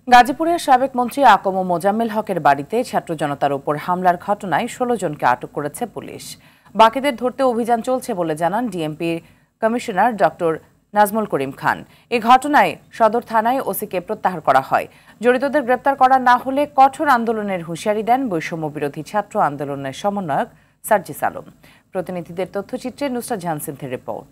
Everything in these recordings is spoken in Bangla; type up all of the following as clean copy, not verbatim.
গাজীপুরের সাবেক মন্ত্রী আকম মোজাম্মেল হকের বাড়িতে ছাত্র জনতার উপর হামলার ঘটনায় ১৬ জনকে আটক করেছে পুলিশ। বাকিদের ধরতে অভিযান চলছে বলে জানান ডিএমপির কমিশনার ডক্টর নাজমুল করিম খান। এই ঘটনায় সদর থানায় ওসিকে প্রত্যাহার করা হয়। জড়িতদের গ্রেপ্তার করা না হলে কঠোর আন্দোলনের হুঁশিয়ারি দেন বৈষম্য বিরোধী ছাত্র আন্দোলনের সমন্বয়ক সার্জিস আলম। প্রতিনিধিদের তথ্যচিত্রে নুসরাত জাহান সিনথির রিপোর্ট।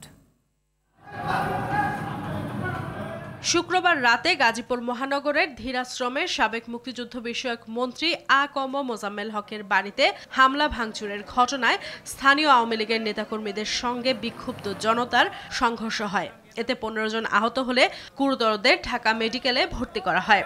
শুক্রবার রাতে গাজীপুর মহানগরের ধীরাশ্রমের সাবেক মুক্তিযুদ্ধ বিষয়ক মন্ত্রী আকম মোজাম্মেল হকের বাড়িতে হামলা ভাঙচুরের ঘটনায় স্থানীয় আওয়ামী লীগের নেতাকর্মীদের সঙ্গে বিক্ষুব্ধ জনতার সংঘর্ষ হয়। এতে ১৫ জন আহত হলে গুরুতরদের ঢাকা মেডিকেলে ভর্তি করা হয়।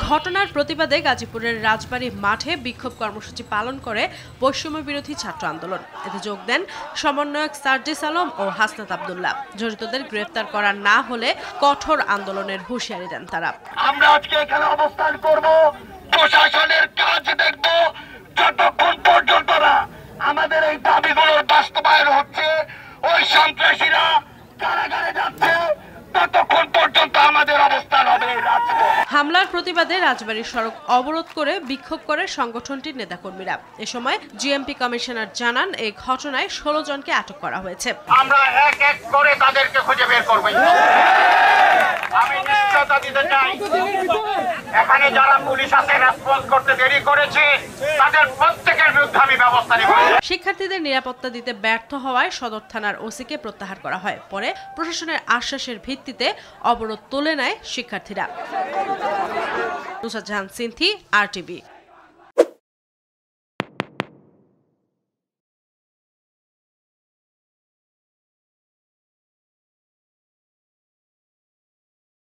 ঘটনার প্রতিবাদে গাজীপুরের রাজবাড়ী মাঠে বিক্ষোভ কর্মসূচি পালন করে বৈষম্য বিরোধী ছাত্র আন্দোলন। এতে যোগ দেন সমন্বয়ক সার্জিস আলম ও হাসনাত আব্দুল্লাহ। জড়িতদের গ্রেফতার করা না হলে কঠোর আন্দোলনের হুঁশিয়ারি দেন তারা। আমরা আজকে এখানে অবস্থান করব, প্রশাসনের কাজ দেখব, যতক্ষণ পর্যন্ত না আমাদের এই দাবিগুলোর বাস্তবায়ন হচ্ছে, ওই সন্ত্রাসীরা কারাগারে যাচ্ছে, ততক্ষণ পর্যন্ত আমাদের অবস্থান হবে। হামলার প্রতিবাদে রাজবাড়ীর সড়ক অবরোধ করে বিক্ষোভ করে সংগঠনটির নেতাকর্মীরা। এ সময় জিএমপি কমিশনার জানান, এই ঘটনায় ১৬ জনকে আটক করা হয়েছে। আমরা এক এক করে তাদেরকে খুঁজে বের করব। আমি নিশ্চয়তা দিতে চাই, এখানে যারা পুলিশ আছে রেসপন্স করতে দেরি করেছে, তাদের প্রত্যেকের বিরুদ্ধে আমি ব্যবস্থা নেব। শিক্ষার্থীদের নিরাপত্তা দিতে ব্যর্থ হওয়ায় সদর থানার ওসিকে প্রত্যাহার করা হয়। পরে প্রশাসনের আশ্বাসের ভিত্তিতে অবরোধ তুলে নেয় শিক্ষার্থীরা। নুসরাত জাহান সিনথি, RTV।